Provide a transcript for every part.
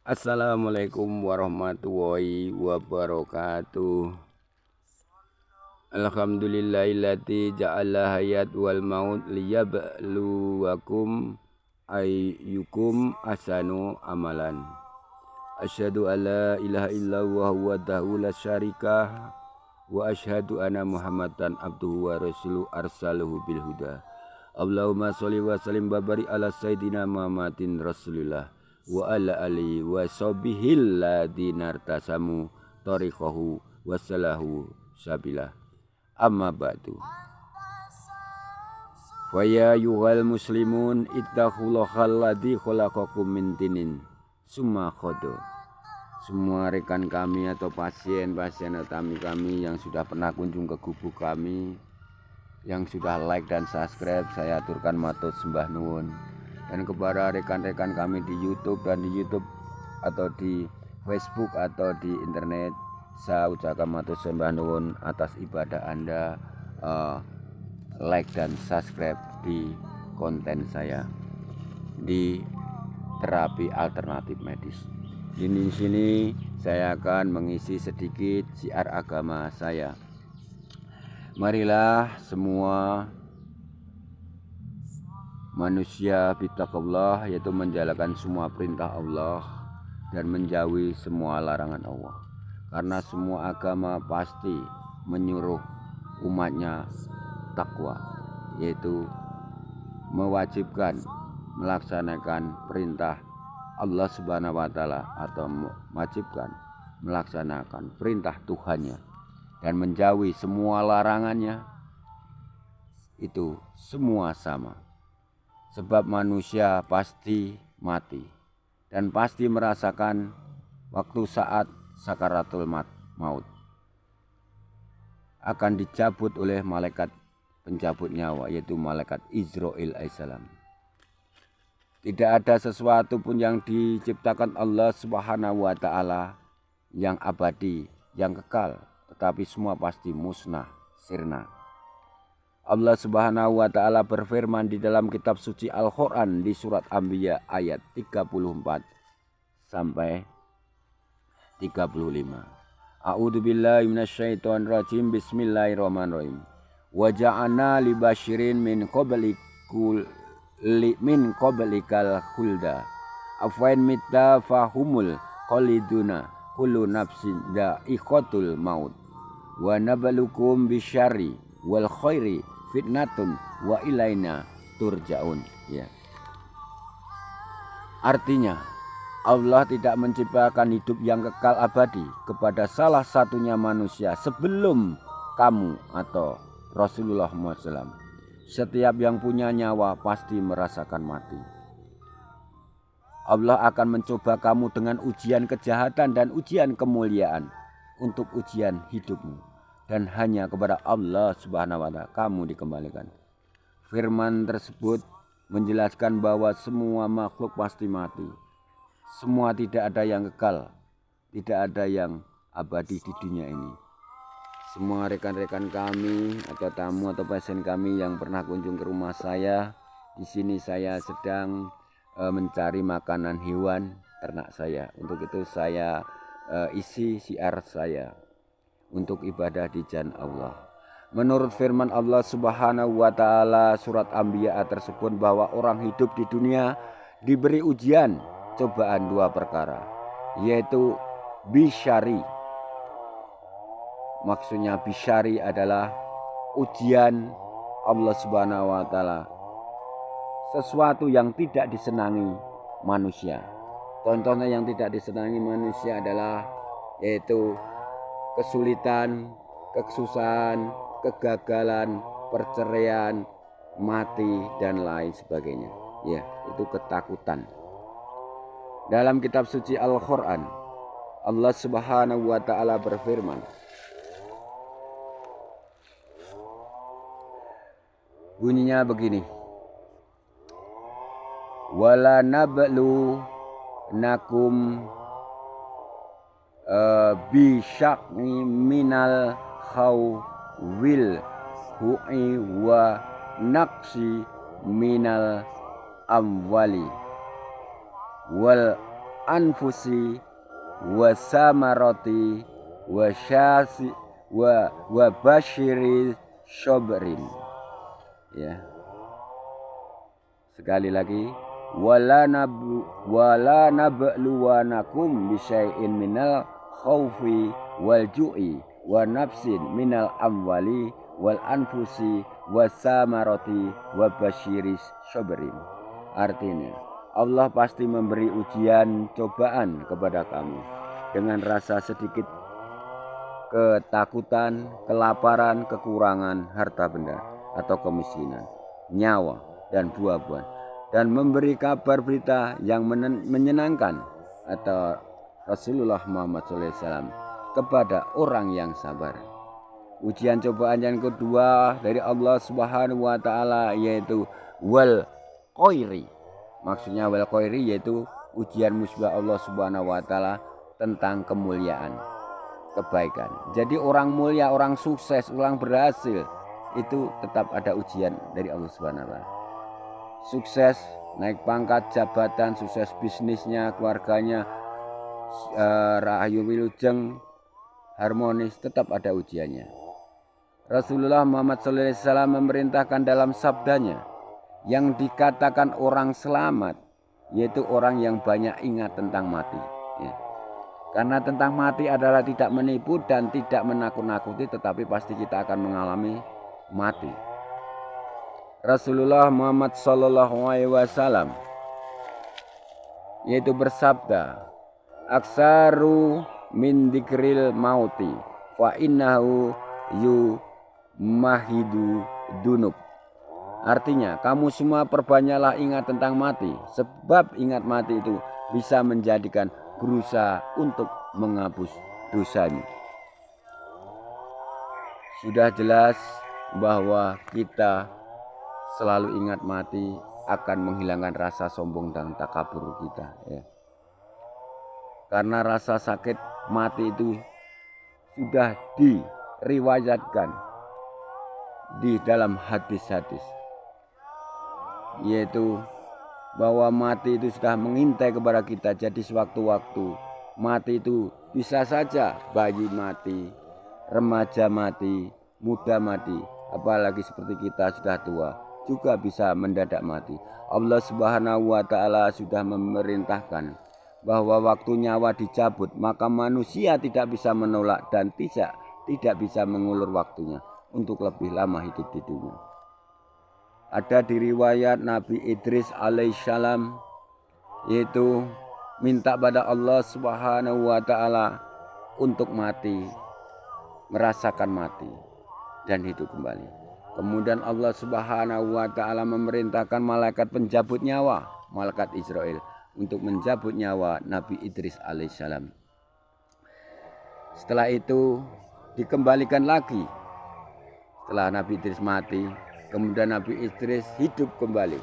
Assalamualaikum warahmatullahi wabarakatuh. Alhamdulillahilladzi ja'ala hayat wal maut liyabluwakum ayyukum ahsanu amalan. Asyhadu alla ilaha illallah wahdahu la syarikah wa asyhadu anna Muhammadan abduhu wa rasuluhu arsaluhu bil huda. Allahumma sholli wa sallim wa barik ala sayyidina Muhammadin rasulillah wa ala alihi wa sahbihil ladina irtasamu tariqahu wasalahu sabilah. Amma ba'du. Wa ya ayyuhal muslimun ittaqullaha alladzi khalaqakum min tinin summa qada. Semua rekan kami atau pasien atau tamu kami yang sudah pernah kunjung ke gubuk kami, yang sudah like dan subscribe, saya aturkan matur sembah nuwun. Dan kepada rekan-rekan kami di YouTube dan di YouTube atau di Facebook atau di internet, saya ucapkan matur sembah nuwun atas ibadah Anda, like dan subscribe di konten saya di terapi alternatif medis. Di sini saya akan mengisi sedikit syiar agama saya. Marilah semua manusia bittaqullah, yaitu menjalankan semua perintah Allah dan menjauhi semua larangan Allah. Karena semua agama pasti menyuruh umatnya takwa, yaitu mewajibkan melaksanakan perintah Allah Subhanahu wa taala atau mewajibkan melaksanakan perintah Tuhannya dan menjauhi semua larangannya. Itu semua sama. Sebab manusia pasti mati dan pasti merasakan waktu saat sakaratul maut akan dicabut oleh malaikat pencabut nyawa, yaitu malaikat Israil alaihissalam. Tidak ada sesuatu pun yang diciptakan Allah Subhanahu wa taala yang abadi, yang kekal, tetapi semua pasti musnah, sirna. Allah Subhanahu wa taala berfirman di dalam kitab suci Al-Qur'an di surat Anbiya ayat 34 sampai 35. A'udzu billahi minasyaitonir rajim. Bismillahirrahmanirrahim. Wa ja'alna li basyirin min qablikal khulda afain mitta fahumul khaliduna kullu nafsin dha'iqatul maut wa nabluukum bisyarri wal khairi fitnatun wa ilaina turja'un. Ya. Artinya, Allah tidak menciptakan hidup yang kekal abadi kepada salah satunya manusia sebelum kamu atau Rasulullah SAW. Setiap yang punya nyawa pasti merasakan mati. Allah akan mencoba kamu dengan ujian kejahatan dan ujian kemuliaan untuk ujian hidupmu. Dan hanya kepada Allah Subhanahu wa taala kamu dikembalikan. Firman tersebut menjelaskan bahwa semua makhluk pasti mati. Semua tidak ada yang kekal, tidak ada yang abadi di dunia ini. Semua rekan-rekan kami atau tamu atau pasien kami yang pernah kunjung ke rumah saya, di sini saya sedang mencari makanan hewan ternak saya. Untuk itu saya isi syiar saya untuk ibadah di jalan Allah. Menurut firman Allah Subhanahu wa taala surat Anbiya tersebut bahwa orang hidup di dunia diberi ujian, cobaan dua perkara, yaitu bisyari. Maksudnya bisyari adalah ujian Allah Subhanahu wa taala, sesuatu yang tidak disenangi manusia. Contohnya yang tidak disenangi manusia adalah yaitu kesulitan, kesusahan, kegagalan, perceraian, mati dan lain sebagainya. Ya, itu ketakutan. Dalam kitab suci Al-Qur'an, Allah Subhanahu wa taala berfirman, bunyinya begini. Wala nablu nakum bisyaqni minal khawwil hu'i wa naqsi minal amwali wal anfusi wa samarati wa syasi wa basyiri syabrin. Ya. Sekali lagi, wala nabluwanakum bisyai'in minal khaufi wal ju'i wa nafsin minal amwali wal anfusi wasamarati wa basyiris syabrin. Artinya, Allah pasti memberi ujian cobaan kepada kamu dengan rasa sedikit ketakutan, kelaparan, kekurangan harta benda atau kemiskinan, nyawa dan buah-buahan, dan memberi kabar berita yang menyenangkan atau Rasulullah Muhammad SAW kepada orang yang sabar. Ujian cobaan yang kedua dari Allah Subhanahu wa taala yaitu wal qairi. Maksudnya wal qairi yaitu ujian musibah Allah Subhanahu wa taala tentang kemuliaan, kebaikan. Jadi orang mulia, orang sukses, orang berhasil itu tetap ada ujian dari Allah Subhanahu wa taala. Sukses, naik pangkat, jabatan, sukses bisnisnya, keluarganya, rahayu wilujeng, harmonis, tetap ada ujiannya. Rasulullah Muhammad SAW memerintahkan dalam sabdanya, yang dikatakan orang selamat, yaitu orang yang banyak ingat tentang mati. Ya. Karena tentang mati adalah tidak menipu dan tidak menakut-nakuti, tetapi pasti kita akan mengalami mati. Rasulullah Muhammad SAW yaitu bersabda, aksaru min dzikril mauti fa innahu yumahidu dunub. Artinya, kamu semua perbanyaklah ingat tentang mati, sebab ingat mati itu bisa menjadikan berusaha untuk menghapus dosanya. Sudah jelas bahwa kita selalu ingat mati akan menghilangkan rasa sombong dan takabur kita, ya. Karena rasa sakit mati itu sudah diriwayatkan di dalam hadis-hadis, yaitu bahwa mati itu sudah mengintai kepada kita. Jadi sewaktu-waktu mati itu bisa saja bayi mati, remaja mati, muda mati, apalagi seperti kita sudah tua juga bisa mendadak mati. Allah Subhanahu wa taala sudah memerintahkan bahwa waktu nyawa dicabut, maka manusia tidak bisa menolak dan tidak bisa mengulur waktunya untuk lebih lama hidup di dunia. Ada di riwayat Nabi Idris alaihissalam, yaitu minta pada Allah Subhanahu wa taala untuk mati, merasakan mati dan hidup kembali. Kemudian Allah Subhanahu wa taala memerintahkan malaikat penjabut nyawa, malaikat Israel, untuk menjabut nyawa Nabi Idris alaihissalam. Setelah itu dikembalikan lagi. Setelah Nabi Idris mati, kemudian Nabi Idris hidup kembali.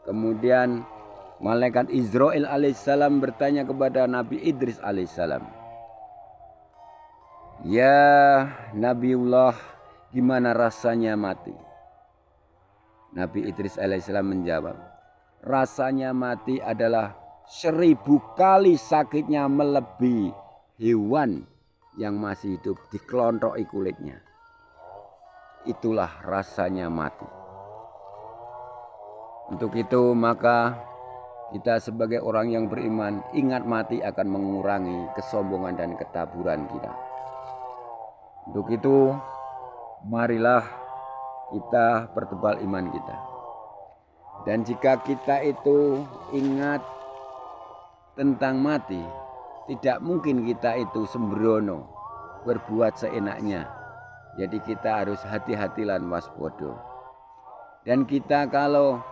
Kemudian malaikat Israel alaihissalam bertanya kepada Nabi Idris alaihissalam, ya Nabiullah, gimana rasanya mati? Nabi Idris alaihissalam menjawab, rasanya mati adalah 1000 kali sakitnya melebihi hewan yang masih hidup dikelontroki kulitnya. Itulah rasanya mati. Untuk itu maka kita sebagai orang yang beriman ingat mati akan mengurangi kesombongan dan ketaburan kita. Untuk itu marilah kita pertebal iman kita. Dan jika kita itu ingat tentang mati, tidak mungkin kita itu sembrono berbuat seenaknya. Jadi kita harus hati-hati lan waspada. Dan kita kalau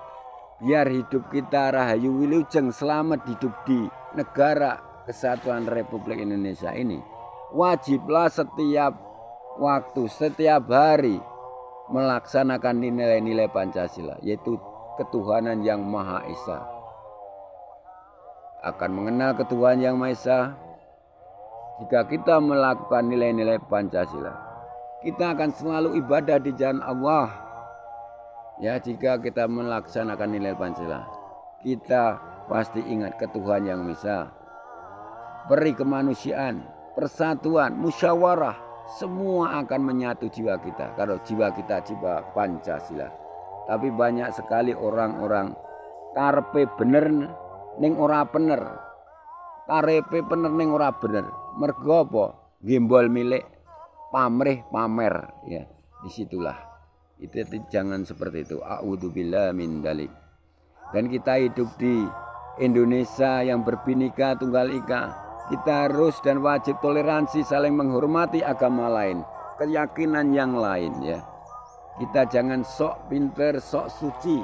biar hidup kita rahayu wilujeng selamat hidup di negara Kesatuan Republik Indonesia ini, wajiblah setiap waktu, setiap hari melaksanakan nilai-nilai Pancasila, yaitu ketuhanan yang Maha Esa. Akan mengenal ketuhanan yang Maha Esa jika kita melakukan nilai-nilai Pancasila. Kita akan selalu ibadah di jalan Allah. Ya, jika kita melaksanakan nilai Pancasila, kita pasti ingat ketuhanan yang Maha Esa. peri kemanusiaan, persatuan, musyawarah, semua akan menyatu jiwa kita. Kalau jiwa kita jiwa Pancasila. Tapi banyak sekali orang-orang karepe bener ning ora bener. Karepe bener ning ora bener. Mergo apa? Gembol milik pamrih pamer ya. Disitulah. Itu jangan seperti itu. A'udzubillah min dalik. Dan kita hidup di Indonesia yang berbhinneka tunggal ika. Kita harus dan wajib toleransi, saling menghormati agama lain, keyakinan yang lain ya. Kita jangan sok pinter, sok suci.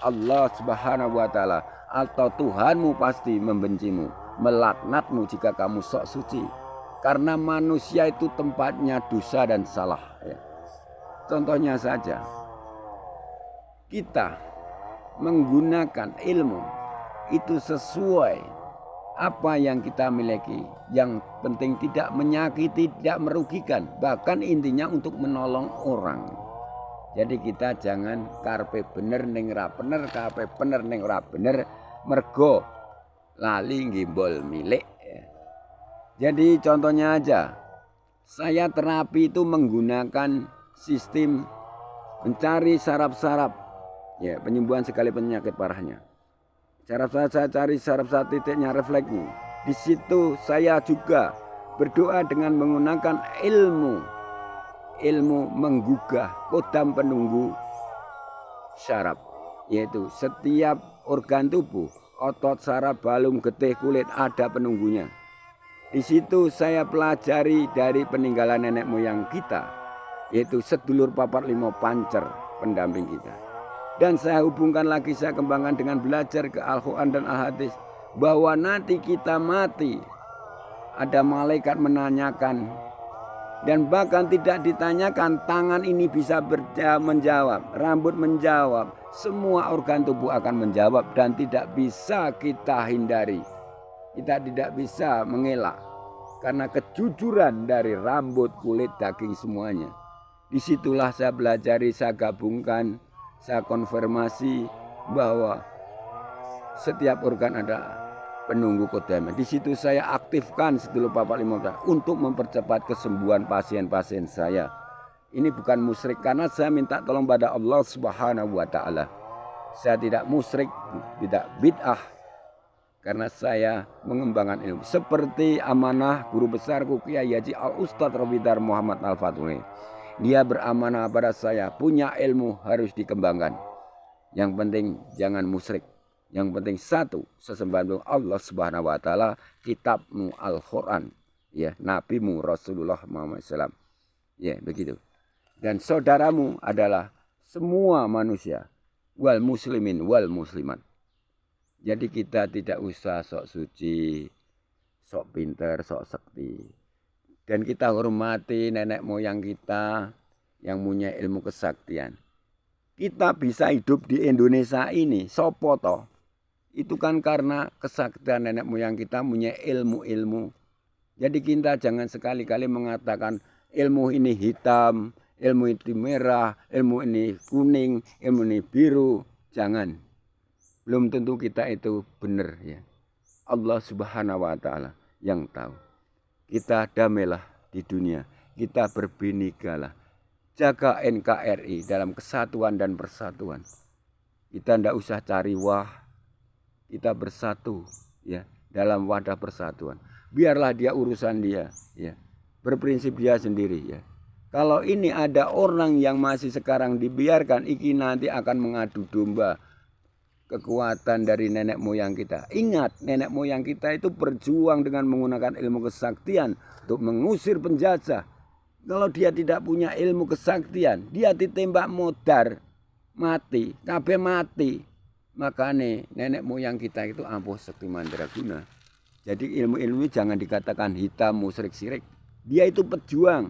Allah Subhanahu wa taala atau Tuhanmu pasti membencimu, melaknatmu jika kamu sok suci. Karena manusia itu tempatnya dosa dan salah ya. Contohnya saja, kita menggunakan ilmu itu sesuai apa yang kita miliki. Yang penting tidak menyakiti, tidak merugikan, bahkan intinya untuk menolong orang. Jadi kita jangan karpe bener ning ra bener, karpe bener ning ora bener, mergo lali ngimbol milik. Jadi contohnya aja, saya terapi itu menggunakan sistem mencari saraf-saraf, ya penyembuhan segala penyakit parahnya. Saraf-saraf saya cari saraf-saraf titiknya refleksmu. Di situ saya juga berdoa dengan menggunakan ilmu menggugah kodam penunggu syaraf, yaitu setiap organ tubuh, otot, saraf, balung, getih, kulit ada penunggunya. Di situ saya pelajari dari peninggalan nenek moyang kita, yaitu sedulur papat limo pancer pendamping kita. Dan saya hubungkan lagi, saya kembangkan dengan belajar ke Al-Quran dan Al-Hadis, bahwa nanti kita mati ada malaikat menanyakan. Dan bahkan tidak ditanyakan, tangan ini bisa menjawab, rambut menjawab, semua organ tubuh akan menjawab dan tidak bisa kita hindari. Kita tidak bisa mengelak karena kejujuran dari rambut, kulit, daging semuanya. Disitulah saya belajari, saya gabungkan, saya konfirmasi bahwa setiap organ ada penunggu kodam. Di situ saya aktifkan sedulur papat lima untuk mempercepat kesembuhan pasien-pasien saya. Ini bukan musyrik karena saya minta tolong pada Allah Subhanahu wa taala. Saya tidak musyrik, tidak bid'ah karena saya mengembangkan ilmu. Seperti amanah guru besarku Kiai Haji Al Ustadz Robidar Muhammad Al Fatuni. Dia beramanah pada saya, punya ilmu harus dikembangkan. Yang penting jangan musyrik. Yang penting satu, sesembahan Allah Subhanahu wa taala, kitabmu Al-Qur'an, ya, nabimu Rasulullah Muhammad SAW. Ya, begitu. Dan saudaramu adalah semua manusia, wal muslimin wal muslimat. Jadi kita tidak usah sok suci, sok pinter, sok sakti. Dan kita hormati nenek moyang kita yang punya ilmu kesaktian. Kita bisa hidup di Indonesia ini, sopo toh? Itu kan karena kesaktian nenek moyang kita punya ilmu-ilmu. Jadi kita jangan sekali-kali mengatakan ilmu ini hitam, ilmu itu merah, ilmu ini kuning, ilmu ini biru. Jangan. Belum tentu kita itu benar ya. Allah Subhanahu wa taala yang tahu. Kita damailah di dunia. Kita berbhinnekalah. Jaga NKRI dalam kesatuan dan persatuan. Kita tidak usah cari wah. Kita bersatu ya dalam wadah persatuan. Biarlah dia urusan dia ya. Berprinsip dia sendiri ya. Kalau ini ada orang yang masih sekarang dibiarkan, iki nanti akan mengadu domba kekuatan dari nenek moyang kita. Ingat, nenek moyang kita itu berjuang dengan menggunakan ilmu kesaktian untuk mengusir penjajah. Kalau dia tidak punya ilmu kesaktian, dia ditembak modar, mati, kabeh mati. Makanya nenek moyang kita itu ampuh sakti mandraguna. Jadi ilmu-ilmu jangan dikatakan hitam, musyrik, syirik. Dia itu pejuang.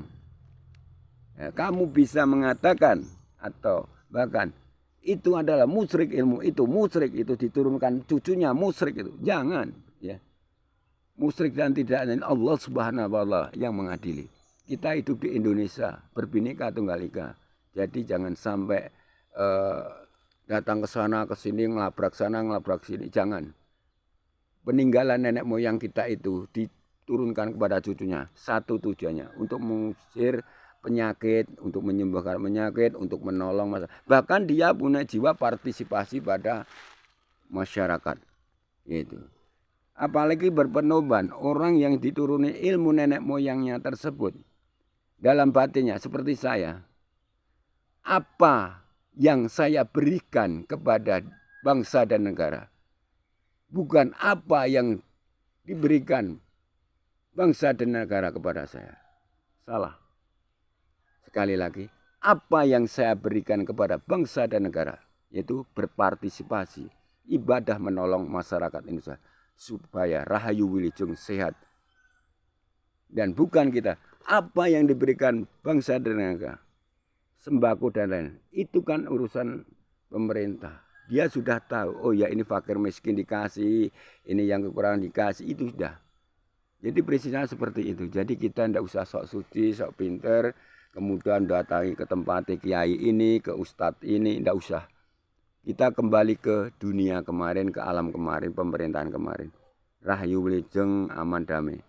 Ya, kamu bisa mengatakan atau bahkan itu adalah musyrik, ilmu itu musyrik, itu diturunkan cucunya musyrik itu. Jangan ya. Musyrik dan tidak ada Allah Subhanahu wa taala yang mengadili. Kita hidup di Indonesia, berbhinneka tunggal ika. Jadi jangan sampai datang ke sana ke sini, ngelabrak sana ngelabrak sini, jangan. peninggalan nenek moyang kita itu diturunkan kepada cucunya. Satu tujuannya untuk mengusir penyakit, untuk menyembuhkan penyakit, untuk menolong masyarakat. Bahkan dia punya jiwa partisipasi pada masyarakat. Itu. Apalagi berpenoban orang yang dituruni ilmu nenek moyangnya tersebut dalam batinnya seperti saya. Apa yang saya berikan kepada bangsa dan negara, bukan apa yang diberikan bangsa dan negara kepada saya. Salah. Sekali lagi, apa yang saya berikan kepada bangsa dan negara, yaitu berpartisipasi, ibadah menolong masyarakat Indonesia supaya Rahayu Wilujeng sehat. Dan bukan kita, apa yang diberikan bangsa dan negara, sembako dan lain, itu kan urusan pemerintah. Dia sudah tahu, oh ya ini fakir miskin dikasih, ini yang kekurangan dikasih, itu sudah. Jadi prinsipnya seperti itu. Jadi kita tidak usah sok suci, sok pinter, kemudian datangi ke tempat kiai ini, ke ustadz ini, tidak usah. Kita kembali ke dunia kemarin, ke alam kemarin, pemerintahan kemarin. Rahayu Wilujeng aman damai.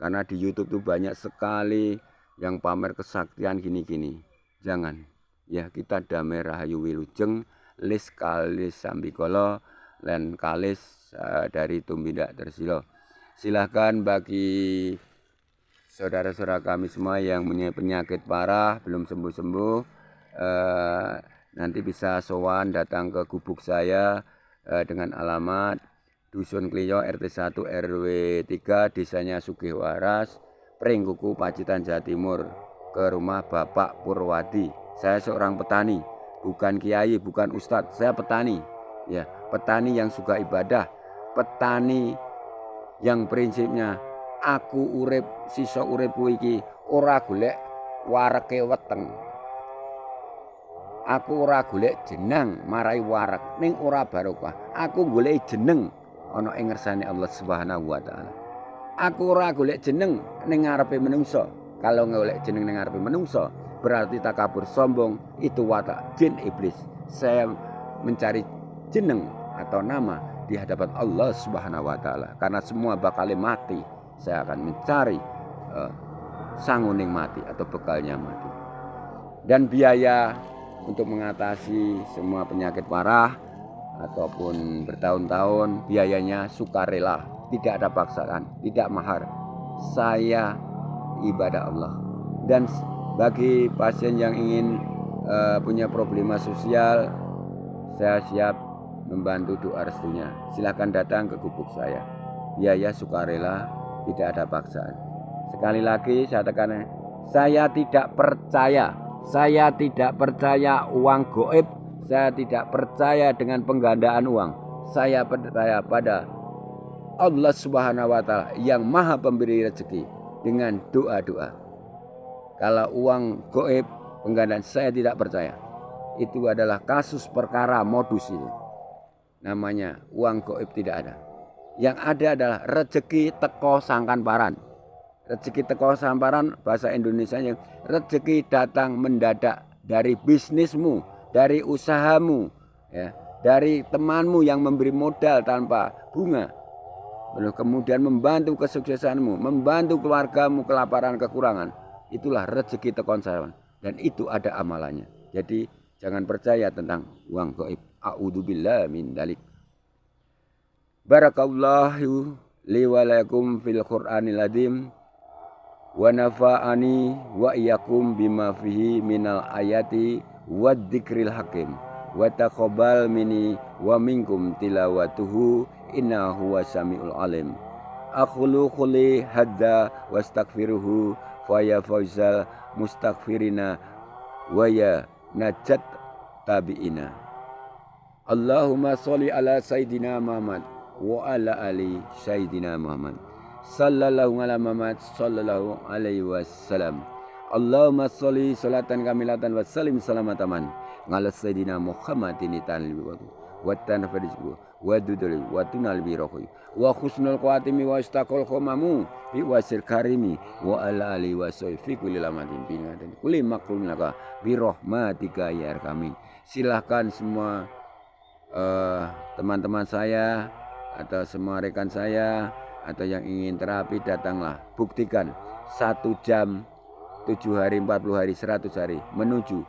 Karena di YouTube tuh banyak sekali yang pamer kesaktian gini-gini. Jangan. Ya kita damai Rahayu Wilujeng, lis kalis sambikolo, len kalis dari tumindak tersilo. Silahkan bagi saudara-saudara kami semua yang punya penyakit parah, belum sembuh-sembuh, nanti bisa sowan datang ke gubuk saya dengan alamat Dusun Kliyo RT 1 RW 3 desanya Sugihwaras, Pringkuku Pacitan Jawa Timur, ke rumah Bapak Purwadi. Saya seorang petani, bukan kiai, bukan ustadz, saya petani. Ya, petani yang suka ibadah, petani yang prinsipnya aku urip sisa uripku iki ora golek wareke weteng. Aku ora golek jeneng marai warak ning ora barokah. Aku golek jeneng ana ing ngersane Allah Subhanahu wa taala. Aku ora golek jeneng ning ngarepe menungso. Kalau golek jeneng ning ngarepe menungso berarti takabur sombong, itu watak jin iblis. Saya mencari jeneng atau nama di hadapan Allah Subhanahu wa taala karena semua bakal mati. Saya akan mencari sanguning mati atau bekalnya mati. Dan biaya untuk mengatasi semua penyakit parah ataupun bertahun-tahun biayanya sukarela, tidak ada paksaan, tidak mahar. Saya ibadah Allah. Dan bagi pasien yang ingin punya problema sosial, saya siap membantu doa restunya. Silakan datang ke gubuk saya. Biaya sukarela, tidak ada paksaan. Sekali lagi saya tekankan, saya tidak percaya. Saya tidak percaya uang goib. Saya tidak percaya dengan penggandaan uang. Saya percaya pada Allah Subhanahu wa taala yang Maha Pemberi rezeki dengan doa-doa. Kalau uang goib penggandaan saya tidak percaya. Itu adalah kasus perkara modus itu. Namanya uang goib tidak ada. Yang ada adalah rezeki teko sangkan paran. Rezeki teko samparan bahasa Indonesianya, rezeki datang mendadak dari bisnismu, dari usahamu, ya, dari temanmu yang memberi modal tanpa bunga. Lalu kemudian membantu kesuksesanmu, membantu keluargamu kelaparan kekurangan. Itulah rezeki teko samparan dan itu ada amalannya. Jadi jangan percaya tentang uang gaib. A'udzubillahi min dzalik. Barakallahu li wa lakum fil Qur'anil azim. Wa nafa'ani wa iyyakum bima fihi minal ayati wad dzikril hakim wa taqabbal minni wa minkum tilawatuhu innahu wasamiul alim. Akhulu khuli hadza wastaghfiruhu fa ya fauzal mustaghfirina wa ya najat tabiina. Allahumma sholli ala sayidina Muhammad wa ala ali sayidina Muhammad sallallahu ala Muhammad sallallahu alaihi wasallam. Allahumma sholli salatan kamilatan wa salim salamataman ala sayidina Muhammadin tanil wa tanfarizu wa dudul wa tunal birohi wa khusnul qatimi wa istaqal khamamu bi wasil karimi wa ala ali wa fi kulli lamatin binadan kulli maklum laka bi rahmatika ya arhamin. Silahkan semua teman-teman saya atau semua rekan saya atau yang ingin terapi, datanglah, buktikan 1 jam, 7 hari, 40 hari, 100 hari menuju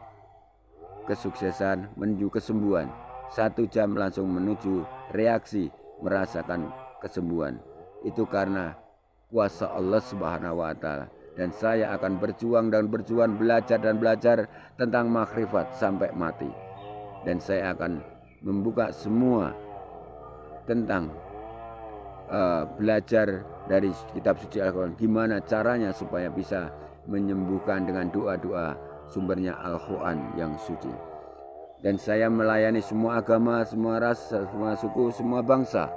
kesuksesan, menuju kesembuhan. 1 jam langsung menuju reaksi merasakan kesembuhan. Itu karena kuasa Allah Subhanahu wa taala. Dan saya akan berjuang dan berjuang, belajar dan belajar tentang makrifat sampai mati. Dan saya akan membuka semua tentang belajar dari kitab suci Al-Quran, gimana caranya supaya bisa menyembuhkan dengan doa-doa sumbernya Al-Quran yang suci. Dan saya melayani semua agama, semua ras, semua suku, semua bangsa.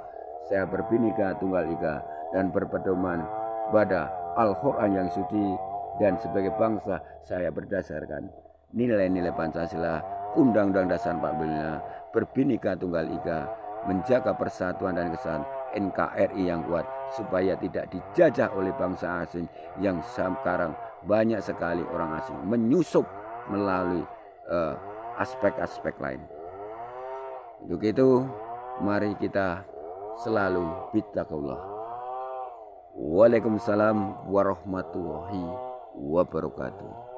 Saya berbhinneka tunggal ika dan berpedoman pada Al-Quran yang suci. Dan sebagai bangsa saya berdasarkan nilai-nilai Pancasila, Undang-Undang Dasar 45, berbhinneka tunggal ika, menjaga persatuan dan kesatuan NKRI yang kuat supaya tidak dijajah oleh bangsa asing yang sekarang banyak sekali orang asing menyusup melalui aspek-aspek lain. Untuk itu mari kita selalu bittaqullah. Waalaikumsalam warahmatullahi wabarakatuh.